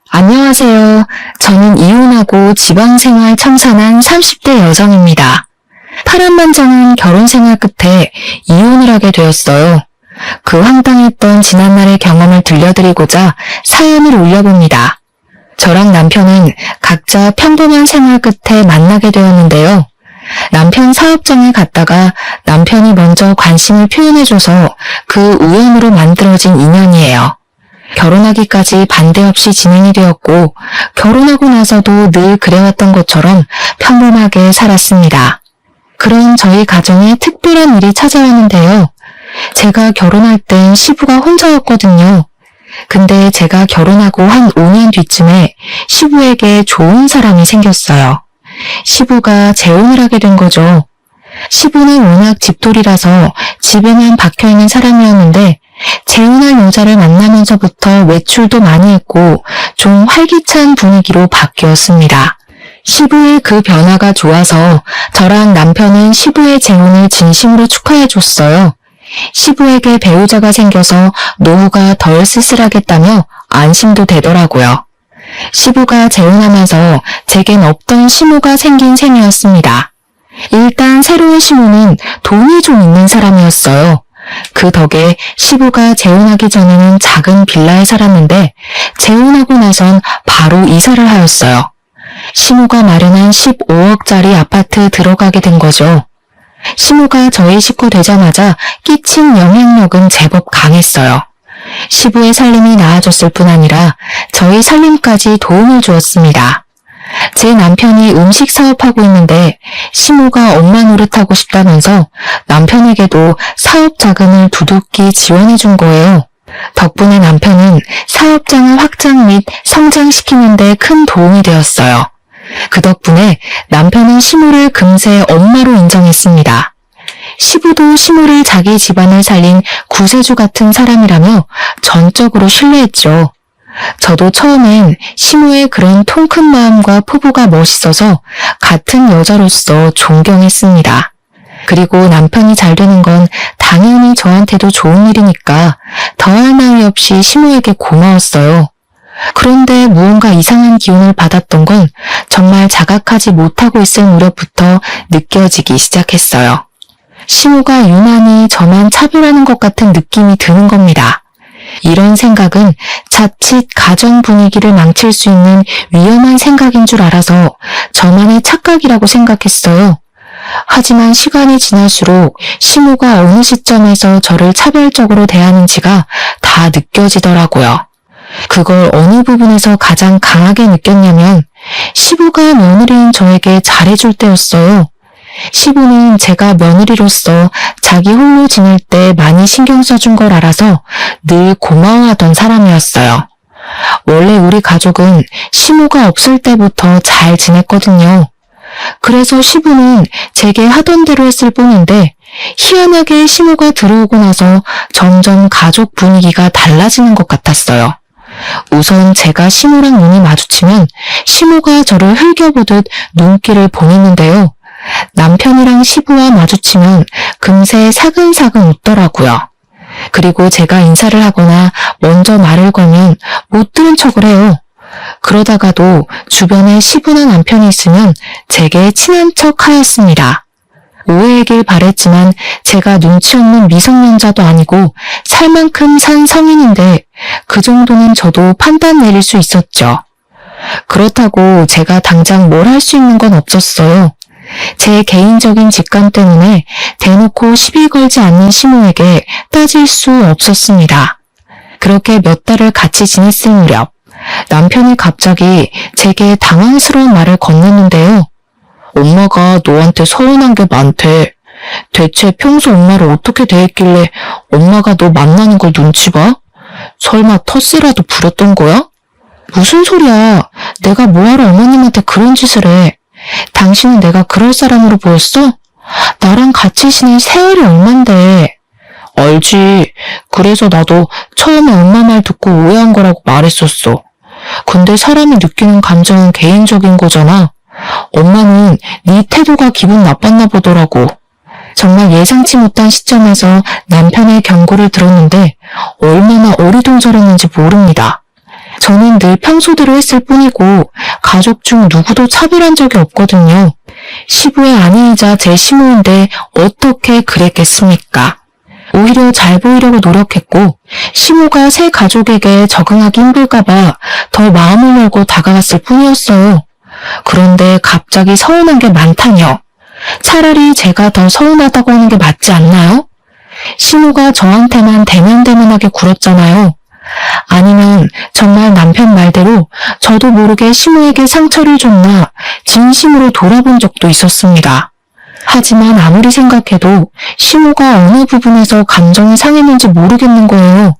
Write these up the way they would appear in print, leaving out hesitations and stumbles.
안녕하세요. 저는 이혼하고 지방생활 청산한 30대 여성입니다. 파란만장한 결혼생활 끝에 이혼을 하게 되었어요. 그 황당했던 지난날의 경험을 들려드리고자 사연을 올려봅니다. 저랑 남편은 각자 평범한 생활 끝에 만나게 되었는데요. 남편 사업장에 갔다가 남편이 먼저 관심을 표현해줘서 그 우연으로 만들어진 인연이에요. 결혼하기까지 반대 없이 진행이 되었고 결혼하고 나서도 늘 그래왔던 것처럼 평범하게 살았습니다. 그런 저희 가정에 특별한 일이 찾아왔는데요. 제가 결혼할 땐 시부가 혼자였거든요. 근데 제가 결혼하고 한 5년 뒤쯤에 시부에게 좋은 사람이 생겼어요. 시부가 재혼을 하게 된 거죠. 시부는 워낙 집돌이라서 집에만 박혀있는 사람이었는데 재혼할 여자를 만나면서부터 외출도 많이 했고 좀 활기찬 분위기로 바뀌었습니다. 시부의 그 변화가 좋아서 저랑 남편은 시부의 재혼을 진심으로 축하해줬어요. 시부에게 배우자가 생겨서 노후가 덜 쓸쓸하겠다며 안심도 되더라고요. 시부가 재혼하면서 제겐 없던 시무가 생긴 셈이었습니다. 일단 새로운 시무는 돈이 좀 있는 사람이었어요. 그 덕에 시부가 재혼하기 전에는 작은 빌라에 살았는데 재혼하고 나선 바로 이사를 하였어요. 시무가 마련한 15억짜리 아파트 들어가게 된 거죠. 시무가 저희 식구 되자마자 끼친 영향력은 제법 강했어요. 시부의 살림이 나아졌을 뿐 아니라 저희 살림까지 도움을 주었습니다. 제 남편이 음식 사업하고 있는데 시무가 엄마 노릇하고 싶다면서 남편에게도 사업 자금을 두둑히 지원해 준 거예요. 덕분에 남편은 사업장을 확장 및 성장시키는 데 큰 도움이 되었어요. 그 덕분에 남편은 시무를 금세 엄마로 인정했습니다. 시부도 시무를 자기 집안을 살린 구세주 같은 사람이라며 전적으로 신뢰했죠. 저도 처음엔 시무의 그런 통 큰 마음과 포부가 멋있어서 같은 여자로서 존경했습니다. 그리고 남편이 잘 되는 건 당연히 저한테도 좋은 일이니까 더할 나위 없이 시무에게 고마웠어요. 그런데 무언가 이상한 기운을 받았던 건 정말 자각하지 못하고 있을 무렵부터 느껴지기 시작했어요. 시무가 유난히 저만 차별하는 것 같은 느낌이 드는 겁니다. 이런 생각은 자칫 가정 분위기를 망칠 수 있는 위험한 생각인 줄 알아서 저만의 착각이라고 생각했어요. 하지만 시간이 지날수록 시무가 어느 시점에서 저를 차별적으로 대하는지가 다 느껴지더라고요. 그걸 어느 부분에서 가장 강하게 느꼈냐면 시부가 며느리인 저에게 잘해줄 때였어요. 시부는 제가 며느리로서 자기 홀로 지낼 때 많이 신경 써준 걸 알아서 늘 고마워하던 사람이었어요. 원래 우리 가족은 시무가 없을 때부터 잘 지냈거든요. 그래서 시부는 제게 하던 대로 했을 뿐인데 희한하게 시무가 들어오고 나서 점점 가족 분위기가 달라지는 것 같았어요. 우선 제가 시무랑 눈이 마주치면 시무가 저를 흘겨보듯 눈길을 보냈는데요. 남편이랑 시부와 마주치면 금세 사근사근 웃더라고요. 그리고 제가 인사를 하거나 먼저 말을 걸면 못 들은 척을 해요. 그러다가도 주변에 시부나 남편이 있으면 제게 친한 척 하였습니다. 오해이길 바랬지만 제가 눈치 없는 미성년자도 아니고 살 만큼 산 성인인데 그 정도는 저도 판단 내릴 수 있었죠. 그렇다고 제가 당장 뭘 할 수 있는 건 없었어요. 제 개인적인 직감 때문에 대놓고 시비 걸지 않는 시무에게 따질 수 없었습니다. 그렇게 몇 달을 같이 지냈을 무렵 남편이 갑자기 제게 당황스러운 말을 건넸는데요. 엄마가 너한테 서운한 게 많대. 대체 평소 엄마를 어떻게 대했길래 엄마가 너 만나는 걸 눈치 봐? 설마 텃세라도 부렸던 거야? 무슨 소리야. 내가 뭐하러 어머님한테 그런 짓을 해. 당신은 내가 그럴 사람으로 보였어? 나랑 같이 지낸 세월이 얼만데. 알지. 그래서 나도 처음에 엄마 말 듣고 오해한 거라고 말했었어. 근데 사람이 느끼는 감정은 개인적인 거잖아. 엄마는 네 태도가 기분 나빴나 보더라고. 정말 예상치 못한 시점에서 남편의 경고를 들었는데 얼마나 어리둥절했는지 모릅니다. 저는 늘 평소대로 했을 뿐이고 가족 중 누구도 차별한 적이 없거든요. 시부의 아내이자 제 시모인데 어떻게 그랬겠습니까? 오히려 잘 보이려고 노력했고 시모가 새 가족에게 적응하기 힘들까봐 더 마음을 열고 다가갔을 뿐이었어요. 그런데 갑자기 서운한 게 많다뇨. 차라리 제가 더 서운하다고 하는 게 맞지 않나요? 시모가 저한테만 대면대면하게 굴었잖아요. 아니면 정말 남편 말대로 저도 모르게 시모에게 상처를 줬나 진심으로 돌아본 적도 있었습니다. 하지만 아무리 생각해도 시모가 어느 부분에서 감정이 상했는지 모르겠는 거예요.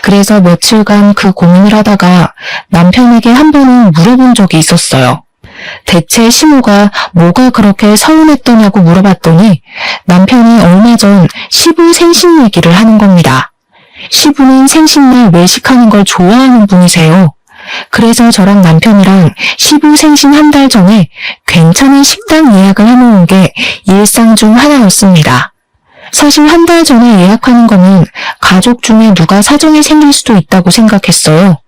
그래서 며칠간 그 고민을 하다가 남편에게 한 번은 물어본 적이 있었어요. 대체 시모가 뭐가 그렇게 서운했더냐고 물어봤더니 남편이 얼마 전 시부 생신 얘기를 하는 겁니다. 시부는 생신날 외식하는 걸 좋아하는 분이세요. 그래서 저랑 남편이랑 시부 생신 한 달 전에 괜찮은 식당 예약을 해놓은 게 일상 중 하나였습니다. 사실 한 달 전에 예약하는 거는 가족 중에 누가 사정이 생길 수도 있다고 생각했어요.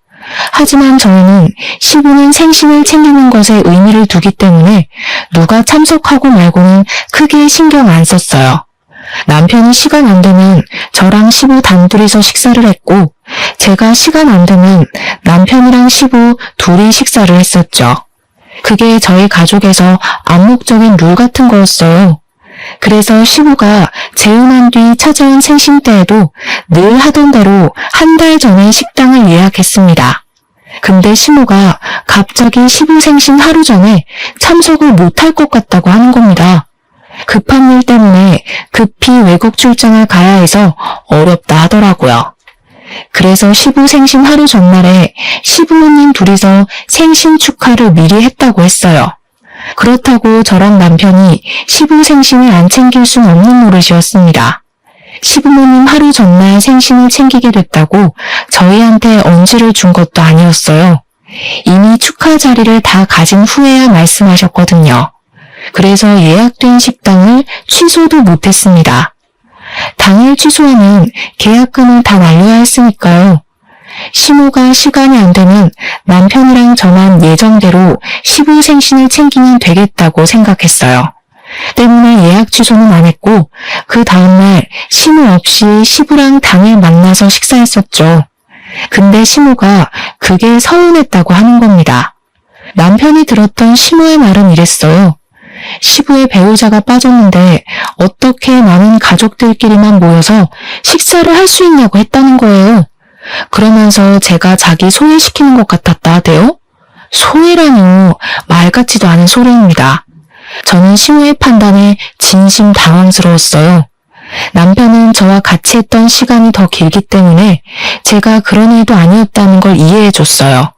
하지만 저희는 시부는 생신을 챙기는 것에 의미를 두기 때문에 누가 참석하고 말고는 크게 신경 안 썼어요. 남편이 시간 안 되면 저랑 시부 단둘이서 식사를 했고 제가 시간 안 되면 남편이랑 시부 둘이 식사를 했었죠. 그게 저희 가족에서 암묵적인 룰 같은 거였어요. 그래서 시부가 재혼한 뒤 찾아온 생신 때에도 늘 하던 대로 한 달 전에 식당을 예약했습니다. 근데 시모가 갑자기 시부 생신 하루 전에 참석을 못할 것 같다고 하는 겁니다. 급한 일 때문에 급히 외국 출장을 가야 해서 어렵다 하더라고요. 그래서 시부 생신 하루 전날에 시부모님 둘이서 생신 축하를 미리 했다고 했어요. 그렇다고 저랑 남편이 시부 생신을 안 챙길 순 없는 노릇이었습니다. 시부모님 하루 전날 생신을 챙기게 됐다고 저희한테 언지를 준 것도 아니었어요. 이미 축하 자리를 다 가진 후에야 말씀하셨거든요. 그래서 예약된 식당을 취소도 못했습니다. 당일 취소하면 계약금을 다 날려야 했으니까요. 시모가 시간이 안 되면 남편이랑 저만 예정대로 시부 생신을 챙기면 되겠다고 생각했어요. 때문에 예약 취소는 안 했고 그 다음날 시모 없이 시부랑 당일 만나서 식사했었죠. 근데 시모가 그게 서운했다고 하는 겁니다. 남편이 들었던 시모의 말은 이랬어요. 시부의 배우자가 빠졌는데 어떻게 많은 가족들끼리만 모여서 식사를 할 수 있냐고 했다는 거예요. 그러면서 제가 자기 소외시키는 것 같았다 하대요. 소외라뇨. 말 같지도 않은 소리입니다. 저는 시모의 판단에 진심 당황스러웠어요. 남편은 저와 같이 했던 시간이 더 길기 때문에 제가 그런 일도 아니었다는 걸 이해해줬어요.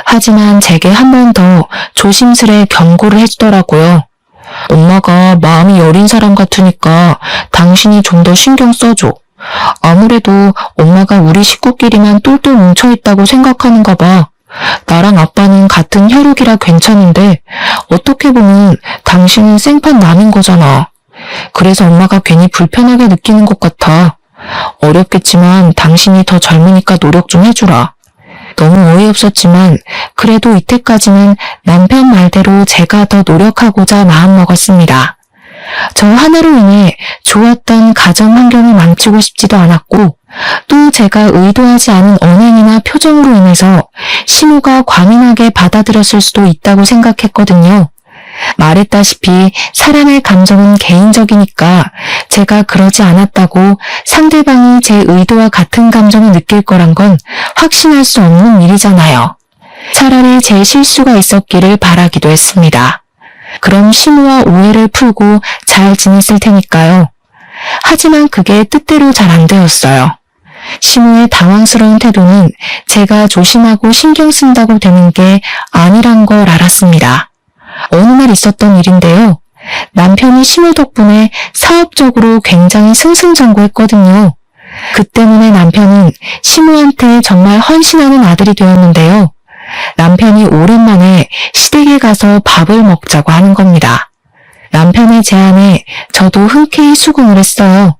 하지만 제게 한 번 더 조심스레 경고를 해주더라고요. 엄마가 마음이 여린 사람 같으니까 당신이 좀 더 신경 써줘. 아무래도 엄마가 우리 식구끼리만 똘똘 뭉쳐있다고 생각하는가 봐. 나랑 아빠는 같은 혈육이라 괜찮은데 어떻게 보면 당신은 생판 남인 거잖아. 그래서 엄마가 괜히 불편하게 느끼는 것 같아. 어렵겠지만 당신이 더 젊으니까 노력 좀 해주라. 너무 어이없었지만 그래도 이때까지는 남편 말대로 제가 더 노력하고자 마음먹었습니다. 저 하나로 인해 좋았던 가정 환경을 망치고 싶지도 않았고 또 제가 의도하지 않은 언행이나 표정으로 인해서 시모가 과민하게 받아들였을 수도 있다고 생각했거든요. 말했다시피 사람의 감정은 개인적이니까 제가 그러지 않았다고 상대방이 제 의도와 같은 감정을 느낄 거란 건 확신할 수 없는 일이잖아요. 차라리 제 실수가 있었기를 바라기도 했습니다. 그럼 시모와 오해를 풀고 잘 지냈을 테니까요. 하지만 그게 뜻대로 잘 안 되었어요. 시모의 당황스러운 태도는 제가 조심하고 신경 쓴다고 되는 게 아니란 걸 알았습니다. 어느 날 있었던 일인데요. 남편이 시모 덕분에 사업적으로 굉장히 승승장구했거든요. 그 때문에 남편은 시모한테 정말 헌신하는 아들이 되었는데요. 남편이 오랜만에 시댁에 가서 밥을 먹자고 하는 겁니다. 남편의 제안에 저도 흔쾌히 수긍을 했어요.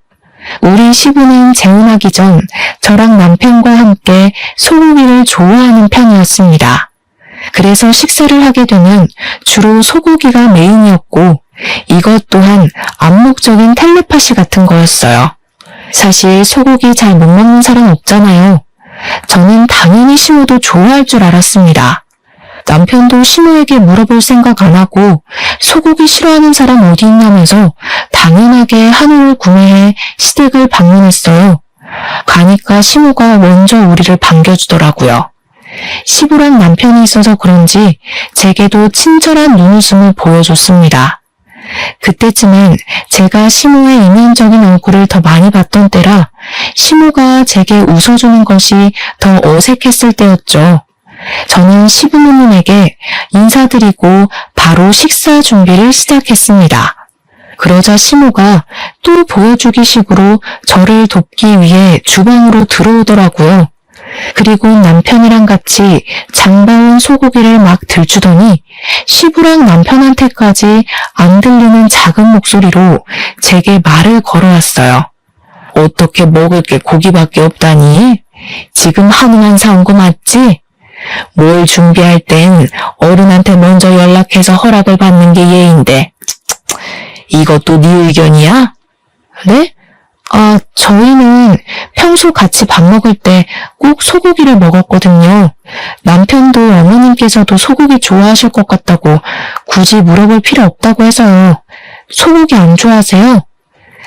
우리 시부는 재혼하기 전 저랑 남편과 함께 소고기를 좋아하는 편이었습니다. 그래서 식사를 하게 되면 주로 소고기가 메인이었고 이것 또한 암묵적인 텔레파시 같은 거였어요. 사실 소고기 잘 못 먹는 사람 없잖아요. 저는 당연히 시모도 좋아할 줄 알았습니다. 남편도 시모에게 물어볼 생각 안 하고 소고기 싫어하는 사람 어디 있냐면서 당연하게 한우를 구매해 시댁을 방문했어요. 가니까 시모가 먼저 우리를 반겨주더라고요. 시부랑 남편이 있어서 그런지 제게도 친절한 눈웃음을 보여줬습니다. 그때쯤엔 제가 시모의 이면적인 얼굴을 더 많이 봤던 때라 시모가 제게 웃어주는 것이 더 어색했을 때였죠. 저는 시부모님에게 인사드리고 바로 식사 준비를 시작했습니다. 그러자 시모가 또 보여주기 식으로 저를 돕기 위해 주방으로 들어오더라고요. 그리고 남편이랑 같이 장봐온 소고기를 막 들추더니 시부랑 남편한테까지 안 들리는 작은 목소리로 제게 말을 걸어왔어요. 어떻게 먹을 게 고기밖에 없다니? 지금 한우만 사온 거 맞지? 뭘 준비할 땐 어른한테 먼저 연락해서 허락을 받는 게 예인데. 이것도 네 의견이야? 네? 저희는 평소 같이 밥 먹을 때 꼭 소고기를 먹었거든요. 남편도 어머님께서도 소고기 좋아하실 것 같다고 굳이 물어볼 필요 없다고 해서요. 소고기 안 좋아하세요?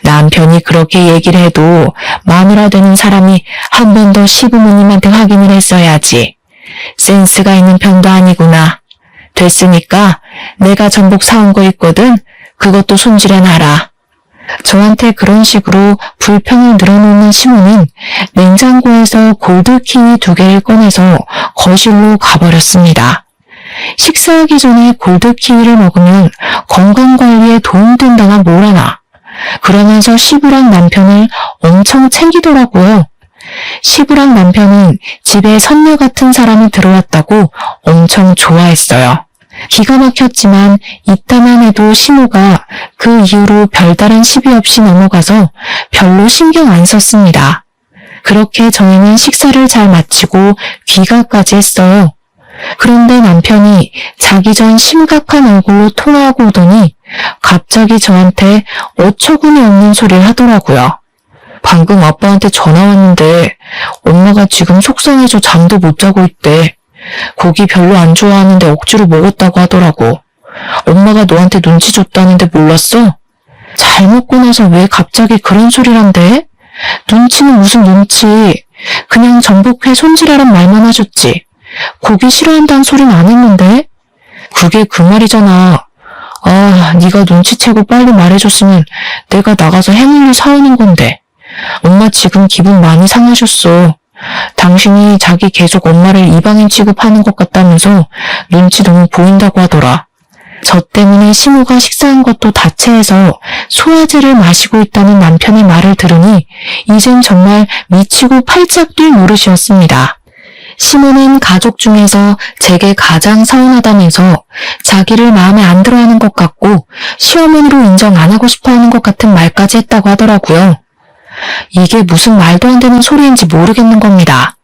남편이 그렇게 얘기를 해도 마누라 되는 사람이 한 번 더 시부모님한테 확인을 했어야지. 센스가 있는 편도 아니구나. 됐으니까 내가 전복 사온 거 있거든. 그것도 손질해 놔라. 저한테 그런 식으로 불평을 늘어놓는 시모는 냉장고에서 골드키위 2개를 꺼내서 거실로 가버렸습니다. 식사하기 전에 골드키위를 먹으면 건강관리에 도움된다나 뭐라나. 그러면서 시부랑 남편을 엄청 챙기더라고요. 시부랑 남편은 집에 선녀 같은 사람이 들어왔다고 엄청 좋아했어요. 기가 막혔지만 이따만 해도 시모가 그 이후로 별다른 시비 없이 넘어가서 별로 신경 안 썼습니다. 그렇게 저희는 식사를 잘 마치고 귀가까지 했어요. 그런데 남편이 자기 전 심각한 얼굴로 통화하고 오더니 갑자기 저한테 어처구니 없는 소리를 하더라고요. 방금 아빠한테 전화 왔는데 엄마가 지금 속상해서 잠도 못 자고 있대. 고기 별로 안 좋아하는데 억지로 먹었다고 하더라고. 엄마가 너한테 눈치 줬다는데 몰랐어? 잘 먹고 나서 왜 갑자기 그런 소리를 한대? 눈치는 무슨 눈치. 그냥 전복회 손질하란 말만 하셨지. 고기 싫어한다는 소리는 안 했는데? 그게 그 말이잖아. 네가 눈치채고 빨리 말해줬으면 내가 나가서 해물류 사오는 건데. 엄마 지금 기분 많이 상하셨어. 당신이 자기 계속 엄마를 이방인 취급하는 것 같다면서 눈치 너무 보인다고 하더라. 저 때문에 시모가 식사한 것도 다체해서 소화제를 마시고 있다는 남편의 말을 들으니 이젠 정말 미치고 팔짝 뛸 노릇이었습니다. 시모는 가족 중에서 제게 가장 서운하다면서 자기를 마음에 안 들어하는 것 같고 시어머니로 인정 안 하고 싶어하는 것 같은 말까지 했다고 하더라고요. 이게 무슨 말도 안 되는 소리인지 모르겠는 겁니다.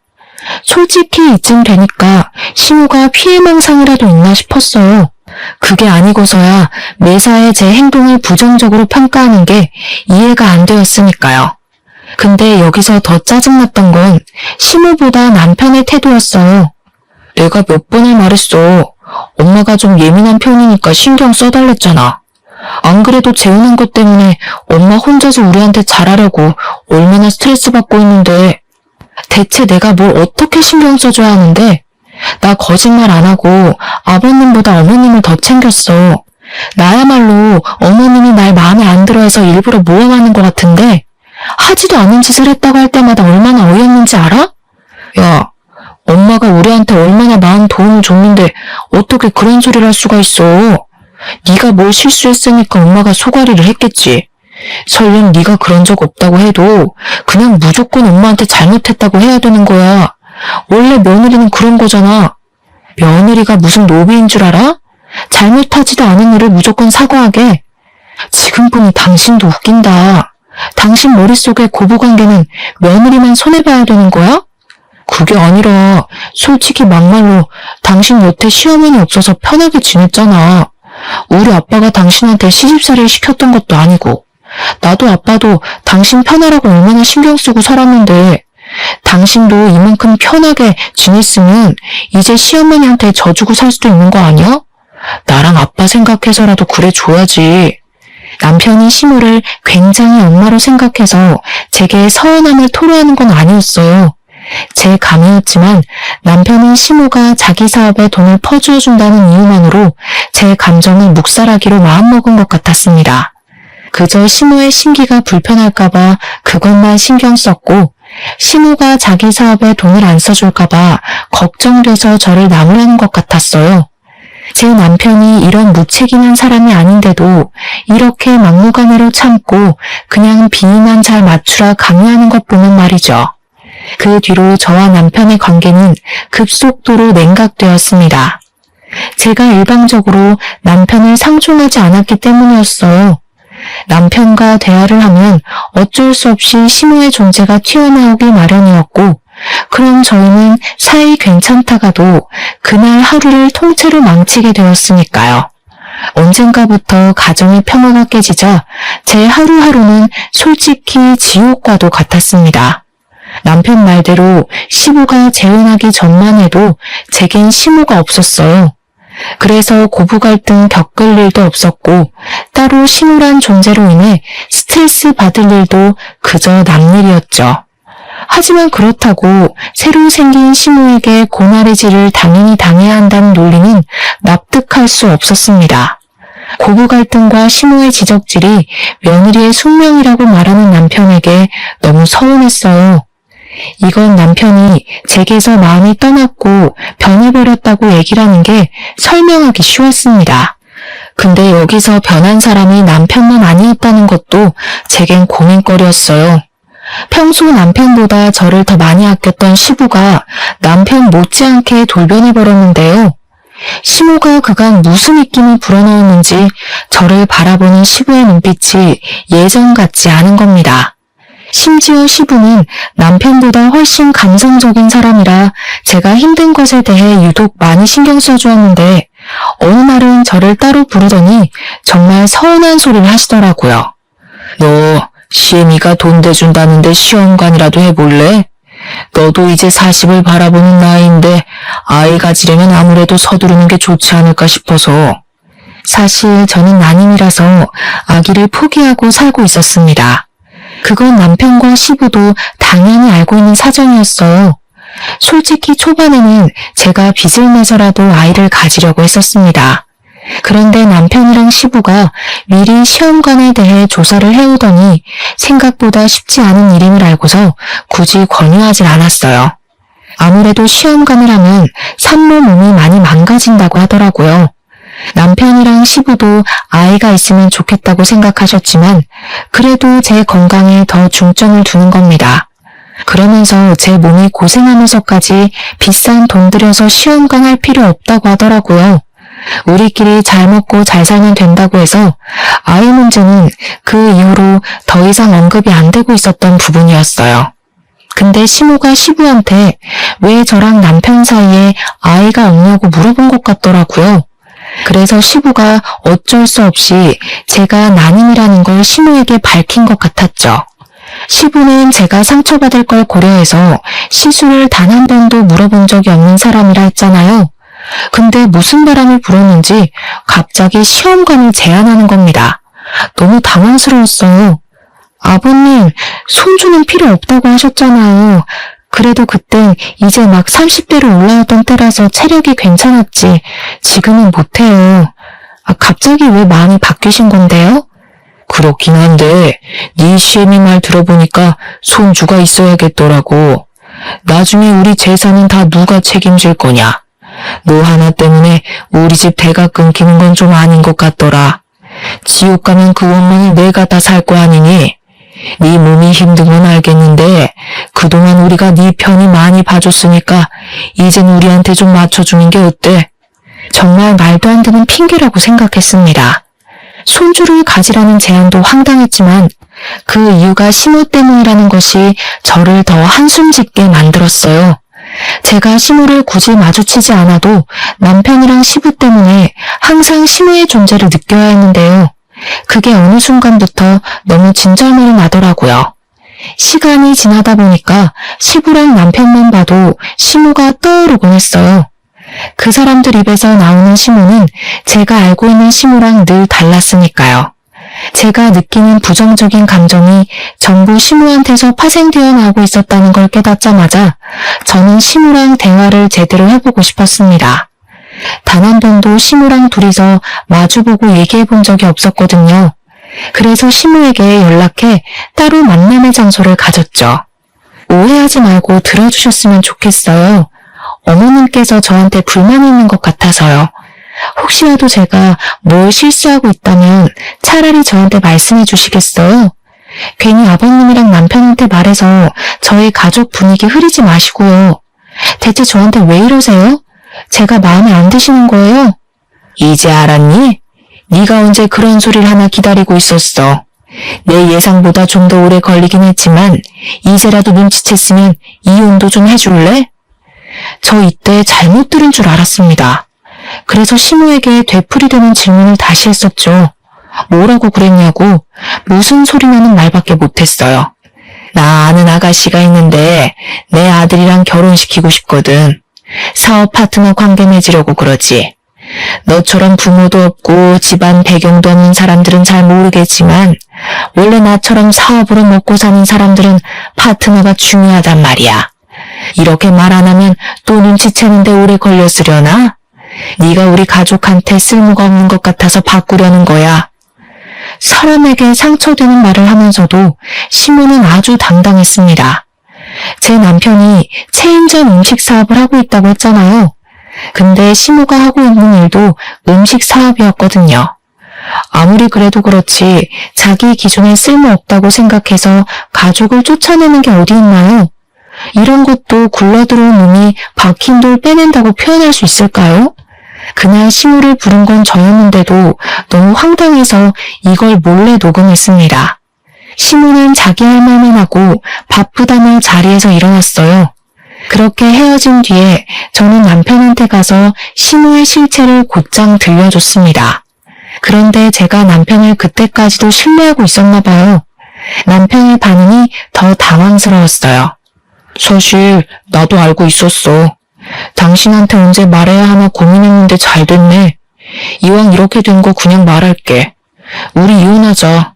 솔직히 이쯤 되니까 시모가 피해망상이라도 있나 싶었어요. 그게 아니고서야 매사에 제 행동을 부정적으로 평가하는 게 이해가 안 되었으니까요. 근데 여기서 더 짜증났던 건 시모보다 남편의 태도였어요. 내가 몇 번을 말했어. 엄마가 좀 예민한 편이니까 신경 써달랬잖아. 안 그래도 재혼한 것 때문에 엄마 혼자서 우리한테 잘하려고 얼마나 스트레스 받고 있는데 대체 내가 뭘 어떻게 신경 써줘야 하는데? 나 거짓말 안 하고 아버님보다 어머님을 더 챙겼어. 나야말로 어머님이 날 마음에 안 들어해서 일부러 모함하는 것 같은데 하지도 않은 짓을 했다고 할 때마다 얼마나 어이없는지 알아? 야, 엄마가 우리한테 얼마나 많은 도움을 줬는데 어떻게 그런 소리를 할 수가 있어? 네가 뭘 실수했으니까 엄마가 소가리를 했겠지. 설령 네가 그런 적 없다고 해도 그냥 무조건 엄마한테 잘못했다고 해야 되는 거야. 원래 며느리는 그런 거잖아. 며느리가 무슨 노비인 줄 알아? 잘못하지도 않은 일을 무조건 사과하게. 지금 보니 당신도 웃긴다. 당신 머릿속에 고부관계는 며느리만 손해봐야 되는 거야? 그게 아니라 솔직히 막말로 당신 여태 시어머니 없어서 편하게 지냈잖아. 우리 아빠가 당신한테 시집살이를 시켰던 것도 아니고 나도 아빠도 당신 편하라고 얼마나 신경 쓰고 살았는데 당신도 이만큼 편하게 지냈으면 이제 시어머니한테 져주고 살 수도 있는 거 아니야? 나랑 아빠 생각해서라도 그래 줘야지. 남편이 시모를 굉장히 엄마로 생각해서 제게 서운함을 토로하는 건 아니었어요. 제 감이었지만 남편은 시모가 자기 사업에 돈을 퍼주어준다는 이유만으로 제 감정을 묵살하기로 마음먹은 것 같았습니다. 그저 시모의 심기가 불편할까봐 그것만 신경 썼고 시모가 자기 사업에 돈을 안 써줄까봐 걱정돼서 저를 나무라는 것 같았어요. 제 남편이 이런 무책임한 사람이 아닌데도 이렇게 막무가내로 참고 그냥 비위만 잘 맞추라 강요하는 것 보면 말이죠. 그 뒤로 저와 남편의 관계는 급속도로 냉각되었습니다. 제가 일방적으로 남편을 상종하지 않았기 때문이었어요. 남편과 대화를 하면 어쩔 수 없이 시모의 존재가 튀어나오기 마련이었고 그럼 저희는 사이 괜찮다가도 그날 하루를 통째로 망치게 되었으니까요. 언젠가부터 가정의 평화가 깨지자 제 하루하루는 솔직히 지옥과도 같았습니다. 남편 말대로 시부가 재혼하기 전만 해도 제겐 시모가 없었어요. 그래서 고부 갈등 겪을 일도 없었고 따로 시모란 존재로 인해 스트레스 받을 일도 그저 남일이었죠. 하지만 그렇다고 새로 생긴 시모에게 고나리질을 당연히 당해야 한다는 논리는 납득할 수 없었습니다. 고부 갈등과 시모의 지적질이 며느리의 숙명이라고 말하는 남편에게 너무 서운했어요. 이건 남편이 제게서 마음이 떠났고 변해버렸다고 얘기를 하는 게 설명하기 쉬웠습니다. 근데 여기서 변한 사람이 남편만 아니었다는 것도 제겐 고민거리였어요. 평소 남편보다 저를 더 많이 아꼈던 시부가 남편 못지않게 돌변해버렸는데요. 시모가 그간 무슨 입김을 불어넣었는지 저를 바라보는 시부의 눈빛이 예전 같지 않은 겁니다. 심지어 시부는 남편보다 훨씬 감성적인 사람이라 제가 힘든 것에 대해 유독 많이 신경 써주었는데 어느 날은 저를 따로 부르더니 정말 서운한 소리를 하시더라고요. 너 시애미가 돈 대준다는데 시험관이라도 해볼래? 너도 이제 40을 바라보는 나이인데 아이 가지려면 아무래도 서두르는 게 좋지 않을까 싶어서. 사실 저는 난임이라서 아기를 포기하고 살고 있었습니다. 그건 남편과 시부도 당연히 알고 있는 사정이었어요. 솔직히 초반에는 제가 빚을 내서라도 아이를 가지려고 했었습니다. 그런데 남편이랑 시부가 미리 시험관에 대해 조사를 해오더니 생각보다 쉽지 않은 일임을 알고서 굳이 권유하진 않았어요. 아무래도 시험관을 하면 산모 몸이 많이 망가진다고 하더라고요. 남편이랑 시부도 아이가 있으면 좋겠다고 생각하셨지만 그래도 제 건강에 더 중점을 두는 겁니다. 그러면서 제 몸이 고생하면서까지 비싼 돈 들여서 시험관 할 필요 없다고 하더라고요. 우리끼리 잘 먹고 잘 살면 된다고 해서 아이 문제는 그 이후로 더 이상 언급이 안 되고 있었던 부분이었어요. 근데 시모가 시부한테 왜 저랑 남편 사이에 아이가 없냐고 물어본 것 같더라고요. 그래서 시부가 어쩔 수 없이 제가 난임이라는 걸 시모에게 밝힌 것 같았죠. 시부는 제가 상처받을 걸 고려해서 시술을 단 한 번도 물어본 적이 없는 사람이라 했잖아요. 근데 무슨 바람이 불었는지 갑자기 시험관을 제안하는 겁니다. 너무 당황스러웠어요. 아버님, 손주는 필요 없다고 하셨잖아요. 그래도 그땐 이제 막 30대로 올라왔던 때라서 체력이 괜찮았지. 지금은 못해요. 갑자기 왜 마음이 바뀌신 건데요? 그렇긴 한데 네 시애미 말 들어보니까 손주가 있어야겠더라고. 나중에 우리 재산은 다 누가 책임질 거냐? 너 하나 때문에 우리 집 대가 끊기는 건 좀 아닌 것 같더라. 지옥 가면 그 원망을 내가 다 살 거 아니니? 네 몸이 힘든 건 알겠는데 그동안 우리가 네 편이 많이 봐줬으니까 이젠 우리한테 좀 맞춰주는 게 어때? 정말 말도 안 되는 핑계라고 생각했습니다. 손주를 가지라는 제안도 황당했지만 그 이유가 시모 때문이라는 것이 저를 더 한숨 짓게 만들었어요. 제가 시모를 굳이 마주치지 않아도 남편이랑 시부 때문에 항상 시모의 존재를 느껴야 했는데요. 그게 어느 순간부터 너무 진절머리 나더라고요. 시간이 지나다 보니까 시부랑 남편만 봐도 시모가 떠오르곤 했어요. 그 사람들 입에서 나오는 시모는 제가 알고 있는 시모랑 늘 달랐으니까요. 제가 느끼는 부정적인 감정이 전부 시모한테서 파생되어 나오고 있었다는 걸 깨닫자마자 저는 시모랑 대화를 제대로 해보고 싶었습니다. 단 한 번도 시모랑 둘이서 마주보고 얘기해 본 적이 없었거든요. 그래서 시모에게 연락해 따로 만남의 장소를 가졌죠. 오해하지 말고 들어주셨으면 좋겠어요. 어머님께서 저한테 불만이 있는 것 같아서요. 혹시라도 제가 뭘 실수하고 있다면 차라리 저한테 말씀해 주시겠어요? 괜히 아버님이랑 남편한테 말해서 저희 가족 분위기 흐리지 마시고요. 대체 저한테 왜 이러세요? 제가 마음에 안 드시는 거예요? 이제 알았니? 네가 언제 그런 소리를 하나 기다리고 있었어. 내 예상보다 좀 더 오래 걸리긴 했지만 이제라도 눈치챘으면 이혼도 좀 해줄래? 저 이때 잘못 들은 줄 알았습니다. 그래서 시모에게 되풀이되는 질문을 다시 했었죠. 뭐라고 그랬냐고 무슨 소리냐는 말밖에 못했어요. 나 아는 아가씨가 있는데 내 아들이랑 결혼시키고 싶거든. 사업 파트너 관계 맺으려고 그러지. 너처럼 부모도 없고 집안 배경도 없는 사람들은 잘 모르겠지만 원래 나처럼 사업으로 먹고 사는 사람들은 파트너가 중요하단 말이야. 이렇게 말 안 하면 또 눈치채는데 오래 걸렸으려나? 네가 우리 가족한테 쓸모가 없는 것 같아서 바꾸려는 거야. 사람에게 상처되는 말을 하면서도 시모는 아주 당당했습니다. 제 남편이 체인점 음식 사업을 하고 있다고 했잖아요. 근데 시모가 하고 있는 일도 음식 사업이었거든요. 아무리 그래도 그렇지 자기 기존에 쓸모없다고 생각해서 가족을 쫓아내는 게 어디 있나요? 이런 것도 굴러들어온 놈이 박힌 돌 빼낸다고 표현할 수 있을까요? 그날 시모를 부른 건 저였는데도 너무 황당해서 이걸 몰래 녹음했습니다. 시모는 자기 할 말만 하고 바쁘다며 자리에서 일어났어요. 그렇게 헤어진 뒤에 저는 남편한테 가서 시모의 실체를 곧장 들려줬습니다. 그런데 제가 남편을 그때까지도 신뢰하고 있었나 봐요. 남편의 반응이 더 당황스러웠어요. 사실 나도 알고 있었어. 당신한테 언제 말해야 하나 고민했는데 잘 됐네. 이왕 이렇게 된 거 그냥 말할게. 우리 이혼하자.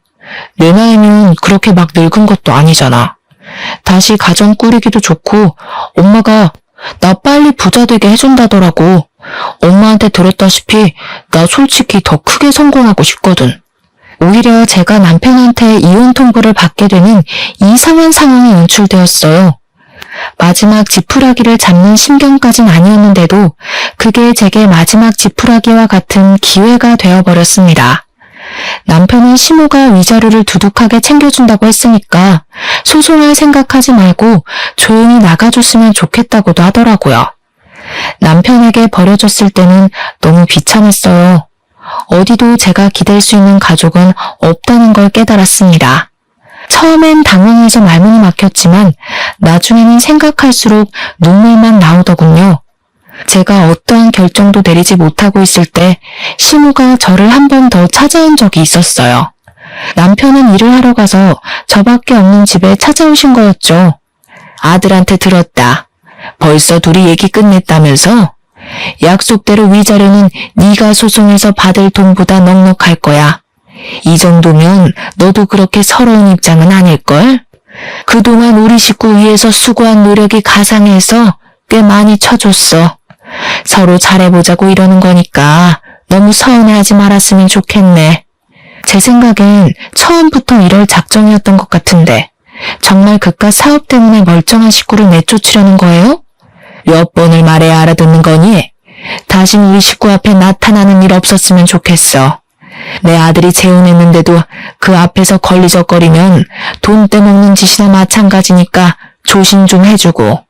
내 나이면 그렇게 막 늙은 것도 아니잖아. 다시 가정 꾸리기도 좋고 엄마가 나 빨리 부자 되게 해준다더라고. 엄마한테 들었다시피 나 솔직히 더 크게 성공하고 싶거든. 오히려 제가 남편한테 이혼 통보를 받게 되는 이상한 상황이 연출되었어요. 마지막 지푸라기를 잡는 심경까진 아니었는데도 그게 제게 마지막 지푸라기와 같은 기회가 되어버렸습니다. 남편은 시모가 위자료를 두둑하게 챙겨준다고 했으니까 소송할 생각하지 말고 조용히 나가줬으면 좋겠다고도 하더라고요. 남편에게 버려졌을 때는 너무 비참했어요. 어디도 제가 기댈 수 있는 가족은 없다는 걸 깨달았습니다. 처음엔 당황해서 말문이 막혔지만 나중에는 생각할수록 눈물만 나오더군요. 제가 어떠한 결정도 내리지 못하고 있을 때 시모가 저를 한 번 더 찾아온 적이 있었어요. 남편은 일을 하러 가서 저밖에 없는 집에 찾아오신 거였죠. 아들한테 들었다. 벌써 둘이 얘기 끝냈다면서? 약속대로 위자료는 네가 소송해서 받을 돈보다 넉넉할 거야. 이 정도면 너도 그렇게 서러운 입장은 아닐걸? 그동안 우리 식구 위해서 수고한 노력이 가상해서 꽤 많이 쳐줬어. 서로 잘해보자고 이러는 거니까 너무 서운해하지 말았으면 좋겠네. 제 생각엔 처음부터 이럴 작정이었던 것 같은데 정말 그깟 사업 때문에 멀쩡한 식구를 내쫓으려는 거예요? 몇 번을 말해야 알아듣는 거니? 다신 우리 식구 앞에 나타나는 일 없었으면 좋겠어. 내 아들이 재혼했는데도 그 앞에서 걸리적거리면 돈 떼먹는 짓이나 마찬가지니까 조심 좀 해주고.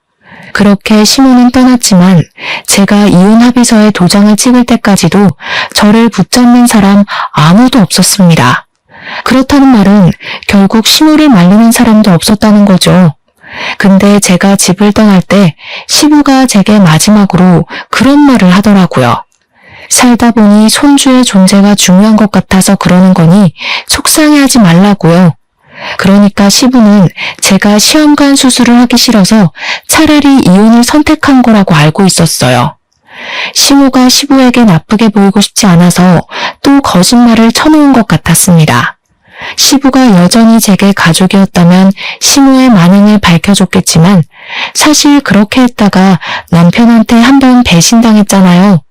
그렇게 시모는 떠났지만 제가 이혼 합의서에 도장을 찍을 때까지도 저를 붙잡는 사람 아무도 없었습니다. 그렇다는 말은 결국 시부를 말리는 사람도 없었다는 거죠. 근데 제가 집을 떠날 때 시부가 제게 마지막으로 그런 말을 하더라고요. 살다 보니 손주의 존재가 중요한 것 같아서 그러는 거니 속상해하지 말라고요. 그러니까 시부는 제가 시험관 수술을 하기 싫어서 차라리 이혼을 선택한 거라고 알고 있었어요. 시모가 시부에게 나쁘게 보이고 싶지 않아서 또 거짓말을 쳐놓은 것 같았습니다. 시부가 여전히 제게 가족이었다면 시모의 만행을 밝혀줬겠지만 사실 그렇게 했다가 남편한테 한번 배신당했잖아요.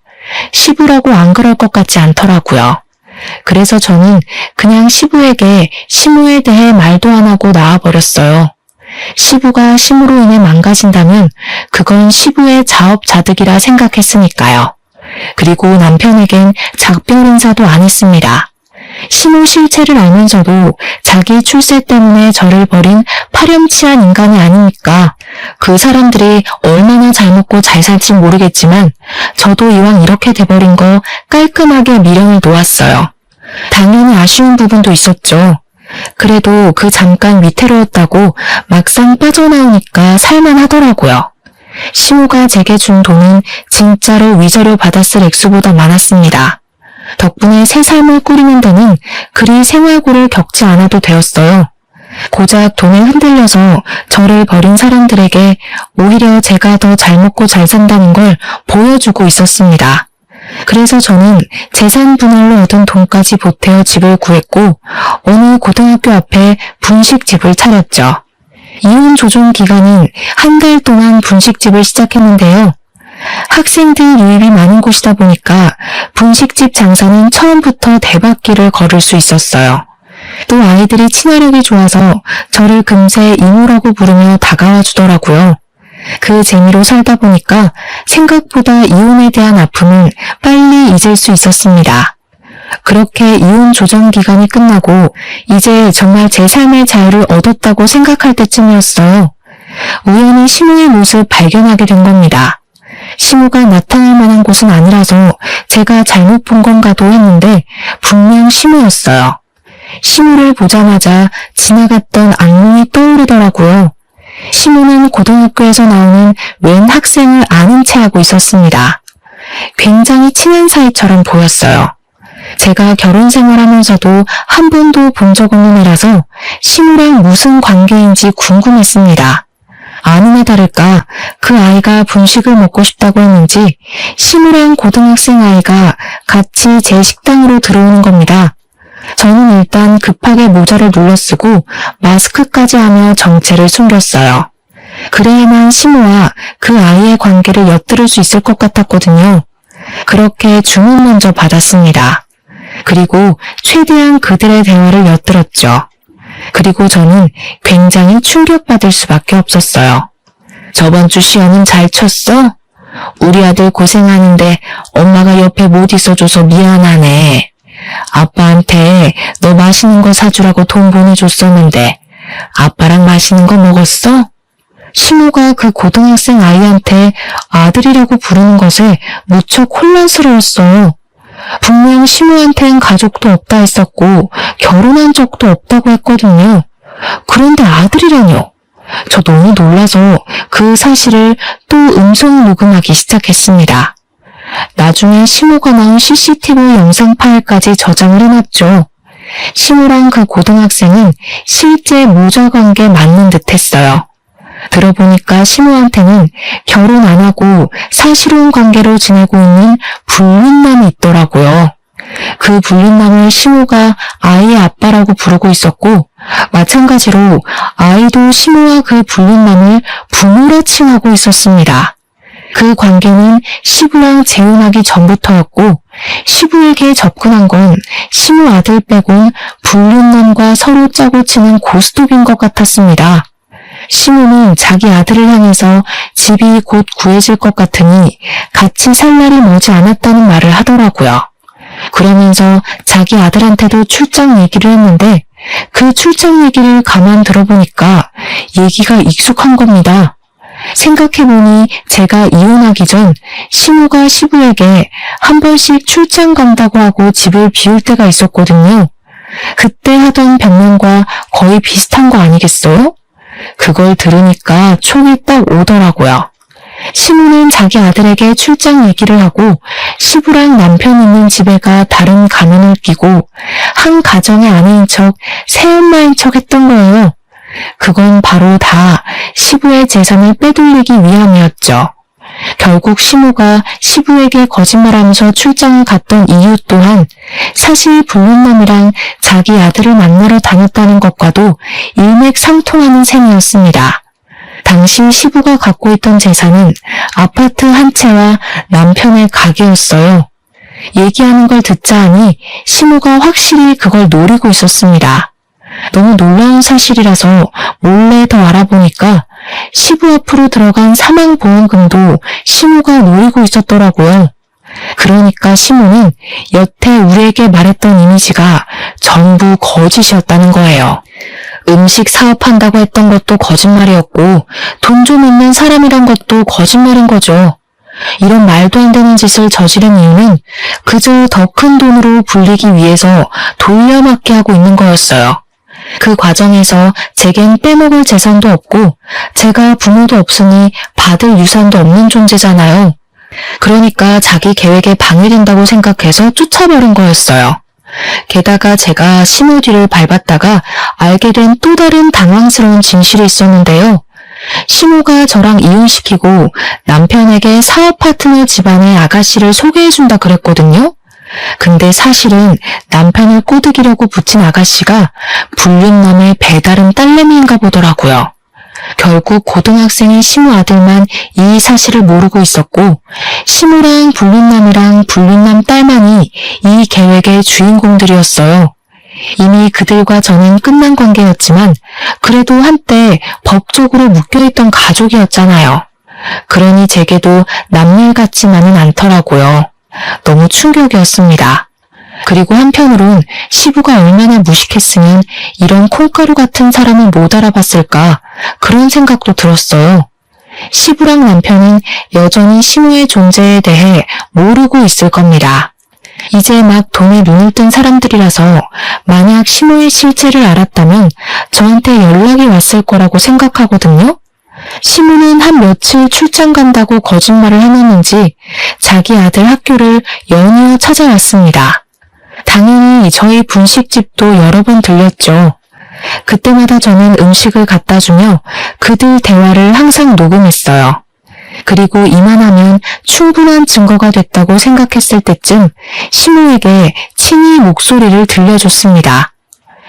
시부라고 안 그럴 것 같지 않더라고요. 그래서 저는 그냥 시부에게 시모에 대해 말도 안 하고 나와버렸어요. 시부가 시모로 인해 망가진다면 그건 시부의 자업자득이라 생각했으니까요. 그리고 남편에겐 작별 인사도 안 했습니다. 시모 실체를 알면서도 자기 출세 때문에 저를 버린 파렴치한 인간이 아닙니까? 그 사람들이 얼마나 잘 먹고 잘 살지 모르겠지만 저도 이왕 이렇게 돼버린 거 깔끔하게 미련을 놓았어요. 당연히 아쉬운 부분도 있었죠. 그래도 그 잠깐 위태로웠다고 막상 빠져나오니까 살만하더라고요. 시모가 제게 준 돈은 진짜로 위자료 받았을 액수보다 많았습니다. 덕분에 새 삶을 꾸리는 데는 그리 생활고를 겪지 않아도 되었어요. 고작 돈에 흔들려서 저를 버린 사람들에게 오히려 제가 더 잘 먹고 잘 산다는 걸 보여주고 있었습니다. 그래서 저는 재산 분할로 얻은 돈까지 보태어 집을 구했고 어느 고등학교 앞에 분식집을 차렸죠. 이혼 조정 기간은 한 달 동안 분식집을 시작했는데요. 학생들 유입이 많은 곳이다 보니까 분식집 장사는 처음부터 대박기를 걸을 수 있었어요. 또 아이들이 친화력이 좋아서 저를 금세 이모라고 부르며 다가와 주더라고요. 그 재미로 살다 보니까 생각보다 이혼에 대한 아픔은 빨리 잊을 수 있었습니다. 그렇게 이혼 조정 기간이 끝나고 이제 정말 제 삶의 자유를 얻었다고 생각할 때쯤이었어요. 우연히 시모의 모습 발견하게 된 겁니다. 시모가 나타날 만한 곳은 아니라서 제가 잘못 본 건가도 했는데 분명 시모였어요. 시모를 보자마자 지나갔던 악몽이 떠오르더라고요. 시모는 고등학교에서 나오는 웬 학생을 아는 체 하고 있었습니다. 굉장히 친한 사이처럼 보였어요. 제가 결혼 생활하면서도 한 번도 본 적 없는 애라서 시모랑 무슨 관계인지 궁금했습니다. 아니나 다를까 그 아이가 분식을 먹고 싶다고 했는지 시모랑 고등학생 아이가 같이 제 식당으로 들어오는 겁니다. 저는 일단 급하게 모자를 눌러쓰고 마스크까지 하며 정체를 숨겼어요. 그래야만 시모와 그 아이의 관계를 엿들을 수 있을 것 같았거든요. 그렇게 주문 먼저 받았습니다. 그리고 최대한 그들의 대화를 엿들었죠. 그리고 저는 굉장히 충격받을 수밖에 없었어요. 저번 주 시험은 잘 쳤어? 우리 아들 고생하는데 엄마가 옆에 못 있어줘서 미안하네. 아빠한테 너 맛있는 거 사주라고 돈 보내줬었는데 아빠랑 맛있는 거 먹었어? 시모가 그 고등학생 아이한테 아들이라고 부르는 것에 무척 혼란스러웠어요. 분명 시모한텐 가족도 없다 했었고 결혼한 적도 없다고 했거든요. 그런데 아들이라뇨. 저 너무 놀라서 그 사실을 또 음성 녹음하기 시작했습니다. 나중에 시모가 나온 CCTV 영상 파일까지 저장을 해놨죠. 시모랑 그 고등학생은 실제 모자 관계 맞는 듯 했어요. 들어보니까 시모한테는 결혼 안 하고 사실혼 관계로 지내고 있는 불륜남이 있더라고요. 그 불륜남을 시모가 아이의 아빠라고 부르고 있었고 마찬가지로 아이도 시모와 그 불륜남을 부모라 칭하고 있었습니다. 그 관계는 시부랑 재혼하기 전부터였고 시부에게 접근한 건 시모 아들 빼곤 불륜남과 서로 짜고 치는 고스톱인 것 같았습니다. 시모는 자기 아들을 향해서 집이 곧 구해질 것 같으니 같이 살 날이 머지 않았다는 말을 하더라고요. 그러면서 자기 아들한테도 출장 얘기를 했는데 그 출장 얘기를 가만 들어보니까 얘기가 익숙한 겁니다. 생각해보니 제가 이혼하기 전 시모가 시부에게 한 번씩 출장 간다고 하고 집을 비울 때가 있었거든요. 그때 하던 변명과 거의 비슷한 거 아니겠어요? 그걸 들으니까 촉이 딱 오더라고요. 시모는 자기 아들에게 출장 얘기를 하고 시부랑 남편 있는 집에 가 다른 가면을 끼고 한 가정의 아내인 척 새엄마인 척 했던 거예요. 그건 바로 다 시부의 재산을 빼돌리기 위함이었죠. 결국 시모가 시부에게 거짓말하면서 출장을 갔던 이유 또한 사실 불륜남이랑 자기 아들을 만나러 다녔다는 것과도 일맥상통하는 셈이었습니다. 당시 시부가 갖고 있던 재산은 아파트 한 채와 남편의 가게였어요. 얘기하는 걸 듣자 하니 시모가 확실히 그걸 노리고 있었습니다. 너무 놀라운 사실이라서 몰래 더 알아보니까 시부 앞으로 들어간 사망보험금도 시모가 노리고 있었더라고요. 그러니까 시모는 여태 우리에게 말했던 이미지가 전부 거짓이었다는 거예요. 음식 사업한다고 했던 것도 거짓말이었고 돈 좀 있는 사람이란 것도 거짓말인 거죠. 이런 말도 안 되는 짓을 저지른 이유는 그저 더 큰 돈으로 불리기 위해서 돌려막기 하고 있는 거였어요. 그 과정에서 제겐 빼먹을 재산도 없고 제가 부모도 없으니 받을 유산도 없는 존재잖아요. 그러니까 자기 계획에 방해된다고 생각해서 쫓아버린 거였어요. 게다가 제가 시모 뒤를 밟았다가 알게 된 또 다른 당황스러운 진실이 있었는데요. 시모가 저랑 이혼시키고 남편에게 사업 파트너 집안의 아가씨를 소개해준다 그랬거든요. 근데 사실은 남편을 꼬드기려고 붙인 아가씨가 불륜남의 배다른 딸내미인가 보더라고요. 결국 고등학생인 시모 아들만 이 사실을 모르고 있었고 시모랑 불륜남이랑 불륜남 딸만이 이 계획의 주인공들이었어요. 이미 그들과 저는 끝난 관계였지만 그래도 한때 법적으로 묶여있던 가족이었잖아요. 그러니 제게도 남일 같지만은 않더라고요. 너무 충격이었습니다. 그리고 한편으론 시부가 얼마나 무식했으면 이런 콩가루 같은 사람을 못 알아봤을까 그런 생각도 들었어요. 시부랑 남편은 여전히 시모의 존재에 대해 모르고 있을 겁니다. 이제 막 돈에 눈을 뜬 사람들이라서 만약 시모의 실체를 알았다면 저한테 연락이 왔을 거라고 생각하거든요. 시모는 한 며칠 출장 간다고 거짓말을 해놨는지 자기 아들 학교를 연이어 찾아왔습니다. 당연히 저희 분식집도 여러 번 들렸죠. 그때마다 저는 음식을 갖다 주며 그들 대화를 항상 녹음했어요. 그리고 이만하면 충분한 증거가 됐다고 생각했을 때쯤 시모에게 친히 목소리를 들려줬습니다.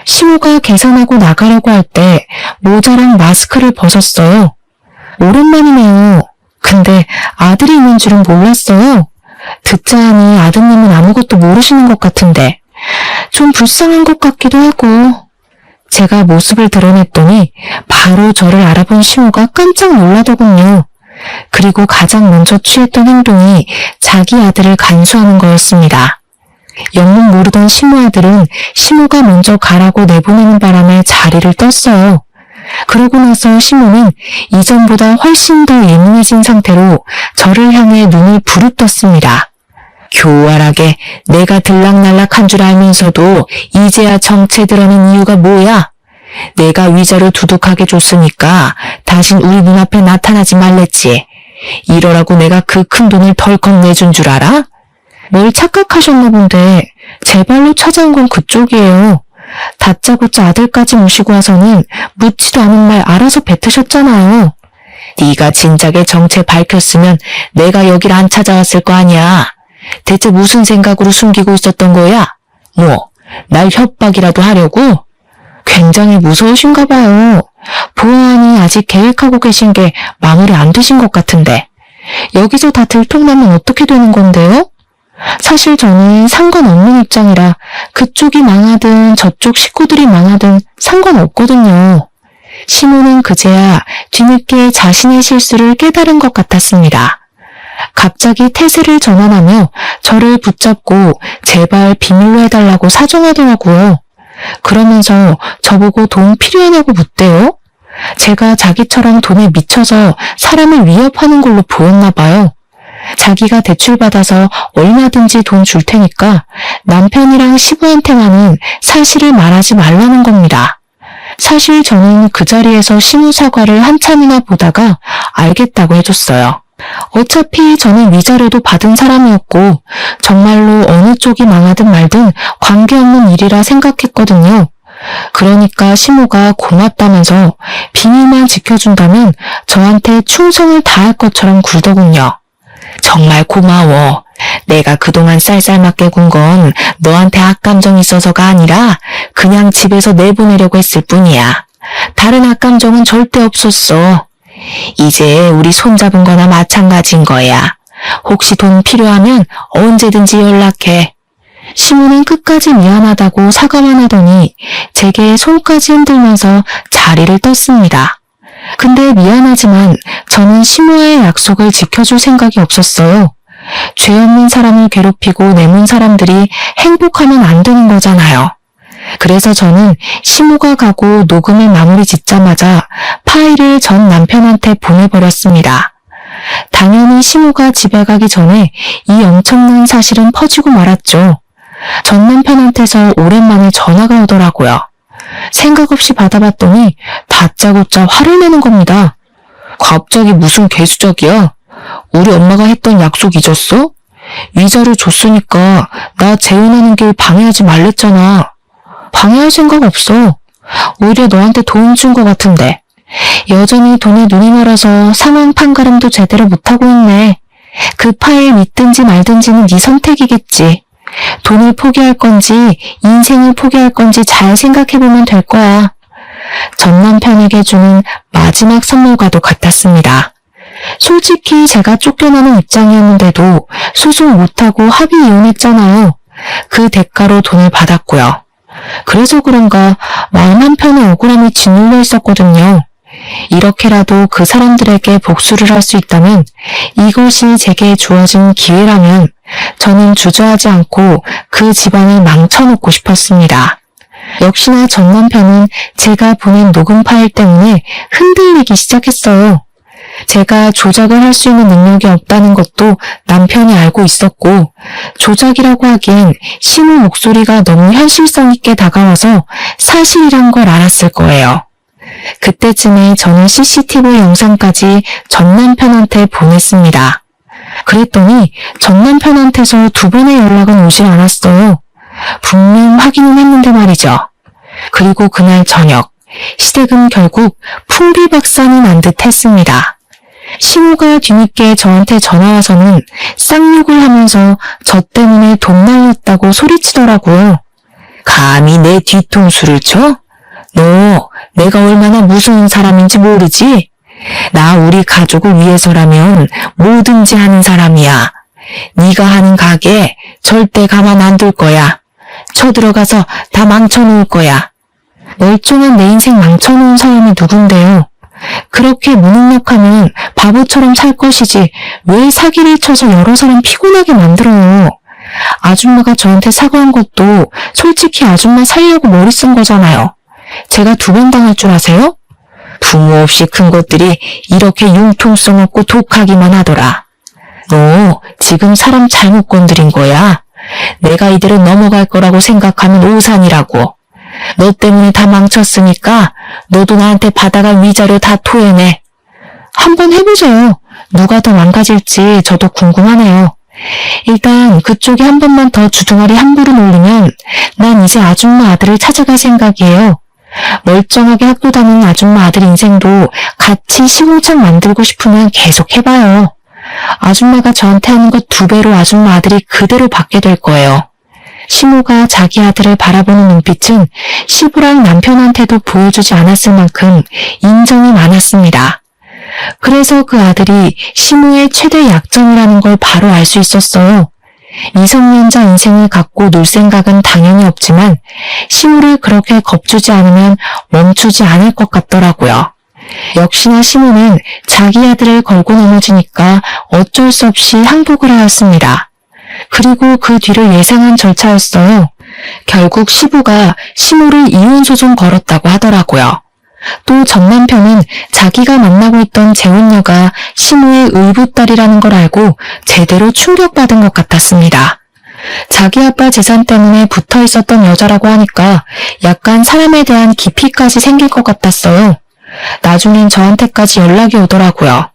시모가 계산하고 나가려고 할 때 모자랑 마스크를 벗었어요. 오랜만이네요. 근데 아들이 있는 줄은 몰랐어요. 듣자 하니 아드님은 아무것도 모르시는 것 같은데 좀 불쌍한 것 같기도 하고. 제가 모습을 드러냈더니 바로 저를 알아본 시모가 깜짝 놀라더군요. 그리고 가장 먼저 취했던 행동이 자기 아들을 간수하는 거였습니다. 영문 모르던 시모 아들은 시모가 먼저 가라고 내보내는 바람에 자리를 떴어요. 그러고 나서 시모는 이전보다 훨씬 더 예민해진 상태로 저를 향해 눈을 부릅떴습니다. 교활하게 내가 들락날락한 줄 알면서도 이제야 정체 드러낸 이유가 뭐야? 내가 위자료 두둑하게 줬으니까 다신 우리 눈앞에 나타나지 말랬지. 이러라고 내가 그 큰 돈을 덜컥 내준 줄 알아? 뭘 착각하셨나 본데 제 발로 찾아온 건 그쪽이에요. 다짜고짜 아들까지 모시고 와서는 묻지도 않은 말 알아서 뱉으셨잖아요. 네가 진작에 정체 밝혔으면 내가 여길 안 찾아왔을 거 아니야. 대체 무슨 생각으로 숨기고 있었던 거야? 뭐, 날 협박이라도 하려고? 굉장히 무서우신가 봐요. 보아하니 아직 계획하고 계신 게 마무리 안 되신 것 같은데. 여기서 다 들통나면 어떻게 되는 건데요? 사실 저는 상관없는 입장이라 그쪽이 망하든 저쪽 식구들이 망하든 상관없거든요. 시모는 그제야 뒤늦게 자신의 실수를 깨달은 것 같았습니다. 갑자기 태세를 전환하며 저를 붙잡고 제발 비밀로 해달라고 사정하더라고요. 그러면서 저보고 돈 필요하냐고 묻대요. 제가 자기처럼 돈에 미쳐서 사람을 위협하는 걸로 보였나 봐요. 자기가 대출받아서 얼마든지 돈 줄 테니까 남편이랑 시부한테만은 사실을 말하지 말라는 겁니다. 사실 저는 그 자리에서 시무 사과를 한참이나 보다가 알겠다고 해줬어요. 어차피 저는 위자료도 받은 사람이었고 정말로 어느 쪽이 망하든 말든 관계없는 일이라 생각했거든요. 그러니까 시모가 고맙다면서 비밀만 지켜준다면 저한테 충성을 다할 것처럼 굴더군요. 정말 고마워. 내가 그동안 쌀쌀맞게 군 건 너한테 악감정 있어서가 아니라 그냥 집에서 내보내려고 했을 뿐이야. 다른 악감정은 절대 없었어. 이제 우리 손잡은 거나 마찬가지인 거야. 혹시 돈 필요하면 언제든지 연락해. 시모는 끝까지 미안하다고 사과만 하더니 제게 손까지 흔들면서 자리를 떴습니다. 근데 미안하지만 저는 시모와의 약속을 지켜줄 생각이 없었어요. 죄 없는 사람을 괴롭히고 내몬 사람들이 행복하면 안 되는 거잖아요. 그래서 저는 시모가 가고 녹음을 마무리 짓자마자 파일을 전 남편한테 보내버렸습니다. 당연히 시모가 집에 가기 전에 이 엄청난 사실은 퍼지고 말았죠. 전 남편한테서 오랜만에 전화가 오더라고요. 생각 없이 받아봤더니 다짜고짜 화를 내는 겁니다. 갑자기 무슨 개수작이야? 우리 엄마가 했던 약속 잊었어? 위자료 줬으니까 나 재혼하는 길 방해하지 말랬잖아. 방해할 생각 없어. 오히려 너한테 도움 준 것 같은데. 여전히 돈에 눈이 멀어서 상황 판가름도 제대로 못하고 있네. 그 파일 믿든지 말든지는 네 선택이겠지. 돈을 포기할 건지 인생을 포기할 건지 잘 생각해보면 될 거야. 전 남편에게 주는 마지막 선물과도 같았습니다. 솔직히 제가 쫓겨나는 입장이었는데도 소송 못하고 합의 이혼했잖아요. 그 대가로 돈을 받았고요. 그래서 그런가 마음 한편에 억울함이 짓눌려 있었거든요. 이렇게라도 그 사람들에게 복수를 할 수 있다면, 이것이 제게 주어진 기회라면 저는 주저하지 않고 그 집안을 망쳐놓고 싶었습니다. 역시나 전 남편은 제가 보낸 녹음 파일 때문에 흔들리기 시작했어요. 제가 조작을 할 수 있는 능력이 없다는 것도 남편이 알고 있었고, 조작이라고 하기엔 시모 목소리가 너무 현실성 있게 다가와서 사실이란 걸 알았을 거예요. 그때쯤에 저는 CCTV 영상까지 전 남편한테 보냈습니다. 그랬더니 전 남편한테서 2번의 연락은 오질 않았어요. 분명 확인은 했는데 말이죠. 그리고 그날 저녁, 시댁은 결국 풍비박산이 난 듯 했습니다. 시모가 뒤늦게 저한테 전화와서는 쌍욕을 하면서 저 때문에 돈 날렸다고 소리치더라고요. 감히 내 뒤통수를 쳐? 너 내가 얼마나 무서운 사람인지 모르지? 나 우리 가족을 위해서라면 뭐든지 하는 사람이야. 네가 하는 가게 절대 가만 안 둘 거야. 쳐들어가서 다 망쳐놓을 거야. 멀쩡한 내 인생 망쳐놓은 사람이 누군데요? 그렇게 무능력하면 바보처럼 살 것이지 왜 사기를 쳐서 여러 사람 피곤하게 만들어요. 아줌마가 저한테 사과한 것도 솔직히 아줌마 살려고 머리 쓴 거잖아요. 제가 2번 당할 줄 아세요? 부모 없이 큰 것들이 이렇게 융통성 없고 독하기만 하더라. 너 지금 사람 잘못 건드린 거야. 내가 이대로 넘어갈 거라고 생각하면 오산이라고. 너 때문에 다 망쳤으니까 너도 나한테 받아갈 위자료 다 토해내. 한번 해보세요. 누가 더 망가질지 저도 궁금하네요. 일단 그쪽이 한 번만 더 주둥아리 함부로 놀리면 난 이제 아줌마 아들을 찾아갈 생각이에요. 멀쩡하게 학교 다니는 아줌마 아들 인생도 같이 시궁창 만들고 싶으면 계속 해봐요. 아줌마가 저한테 하는 것 2배로 아줌마 아들이 그대로 받게 될 거예요. 시모가 자기 아들을 바라보는 눈빛은 시부랑 남편한테도 보여주지 않았을 만큼 인정이 많았습니다. 그래서 그 아들이 시모의 최대 약점이라는 걸 바로 알 수 있었어요. 미성년자 인생을 갖고 놀 생각은 당연히 없지만 시모를 그렇게 겁주지 않으면 멈추지 않을 것 같더라고요. 역시나 시모는 자기 아들을 걸고 넘어지니까 어쩔 수 없이 항복을 하였습니다. 그리고 그 뒤를 예상한 절차였어요. 결국 시부가 시모를 이혼 소송 걸었다고 하더라고요. 또 전 남편은 자기가 만나고 있던 재혼녀가 시무의 의붓딸이라는 걸 알고 제대로 충격받은 것 같았습니다. 자기 아빠 재산 때문에 붙어 있었던 여자라고 하니까 약간 사람에 대한 깊이까지 생길 것 같았어요. 나중엔 저한테까지 연락이 오더라고요.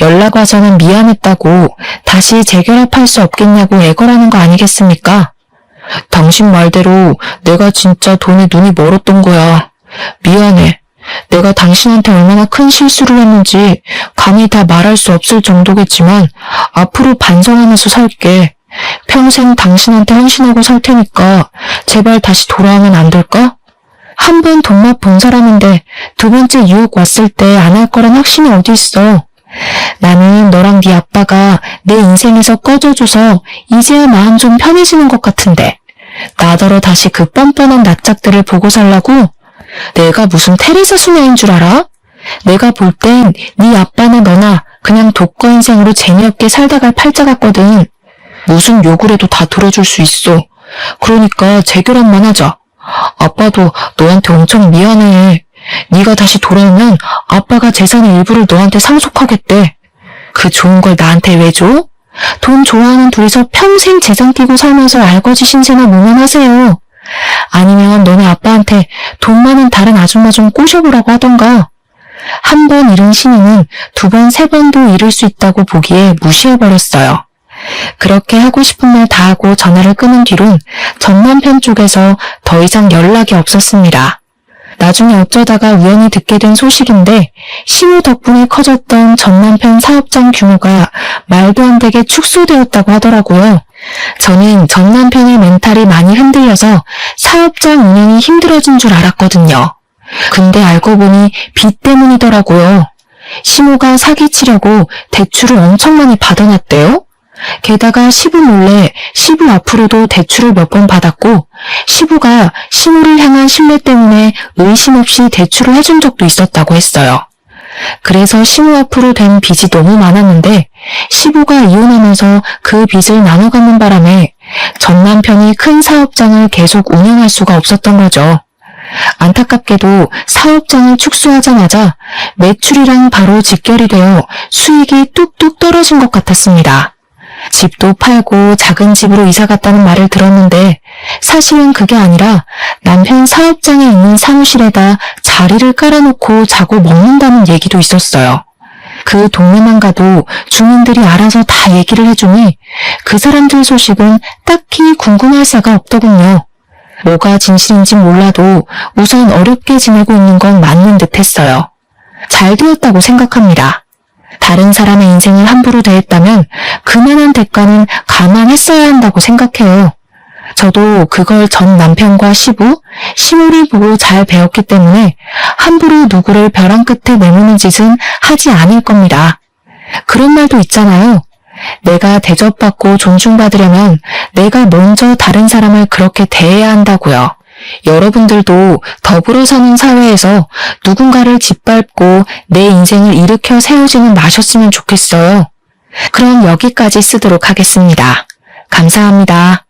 연락 와서는 미안했다고 다시 재결합할 수 없겠냐고 애걸하는 거 아니겠습니까? 당신 말대로 내가 진짜 돈에 눈이 멀었던 거야. 미안해. 내가 당신한테 얼마나 큰 실수를 했는지 감히 다 말할 수 없을 정도겠지만 앞으로 반성하면서 살게. 평생 당신한테 헌신하고 살 테니까 제발 다시 돌아오면 안 될까? 한 번 돈맛 본 사람인데 두 번째 유혹 왔을 때 안 할 거란 확신이 어디 있어. 나는 너랑 네 아빠가 내 인생에서 꺼져줘서 이제야 마음 좀 편해지는 것 같은데 나더러 다시 그 뻔뻔한 낯짝들을 보고 살라고? 내가 무슨 테레사 수녀인 줄 알아? 내가 볼 땐 네 아빠나 너나 그냥 독거 인생으로 재미없게 살다 갈 팔자 같거든. 무슨 욕을 해도 다 들어줄 수 있어. 그러니까 재결합만 하자. 아빠도 너한테 엄청 미안해. 네가 다시 돌아오면 아빠가 재산의 일부를 너한테 상속하겠대. 그 좋은 걸 나한테 왜 줘? 돈 좋아하는 둘이서 평생 재산 끼고 살면서 알거지 신세나 모면하세요. 아니면 너네 아빠한테 돈 많은 다른 아줌마 좀 꼬셔보라고 하던가. 한 번 잃은 신인은 두 번, 세 번도 잃을 수 있다고 보기에 무시해버렸어요. 그렇게 하고 싶은 말 다 하고 전화를 끊은 뒤론 전 남편 쪽에서 더 이상 연락이 없었습니다. 나중에 어쩌다가 우연히 듣게 된 소식인데 시무 덕분에 커졌던 전 남편 사업장 규모가 말도 안 되게 축소되었다고 하더라고요. 저는 전 남편의 멘탈이 많이 흔들려서 사업장 운영이 힘들어진 줄 알았거든요. 근데 알고 보니 빚 때문이더라고요. 시무가 사기치려고 대출을 엄청 많이 받아놨대요. 게다가 시부 몰래 시부 앞으로도 대출을 몇 번 받았고 시부가 시무를 향한 신뢰 때문에 의심 없이 대출을 해준 적도 있었다고 했어요. 그래서 시무 앞으로 된 빚이 너무 많았는데 시부가 이혼하면서 그 빚을 나눠가는 바람에 전 남편이 큰 사업장을 계속 운영할 수가 없었던 거죠. 안타깝게도 사업장을 축소하자마자 매출이랑 바로 직결이 되어 수익이 뚝뚝 떨어진 것 같았습니다. 집도 팔고 작은 집으로 이사 갔다는 말을 들었는데 사실은 그게 아니라 남편 사업장에 있는 사무실에다 자리를 깔아놓고 자고 먹는다는 얘기도 있었어요. 그 동네만 가도 주민들이 알아서 다 얘기를 해주니 그 사람들 소식은 딱히 궁금할 새가 없더군요. 뭐가 진실인지 몰라도 우선 어렵게 지내고 있는 건 맞는 듯 했어요. 잘 되었다고 생각합니다. 다른 사람의 인생을 함부로 대했다면 그만한 대가는 감안했어야 한다고 생각해요. 저도 그걸 전 남편과 시무를 보고 잘 배웠기 때문에 함부로 누구를 벼랑 끝에 내모는 짓은 하지 않을 겁니다. 그런 말도 있잖아요. 내가 대접받고 존중받으려면 내가 먼저 다른 사람을 그렇게 대해야 한다고요. 여러분들도 더불어 사는 사회에서 누군가를 짓밟고 내 인생을 일으켜 세우지는 마셨으면 좋겠어요. 그럼 여기까지 쓰도록 하겠습니다. 감사합니다.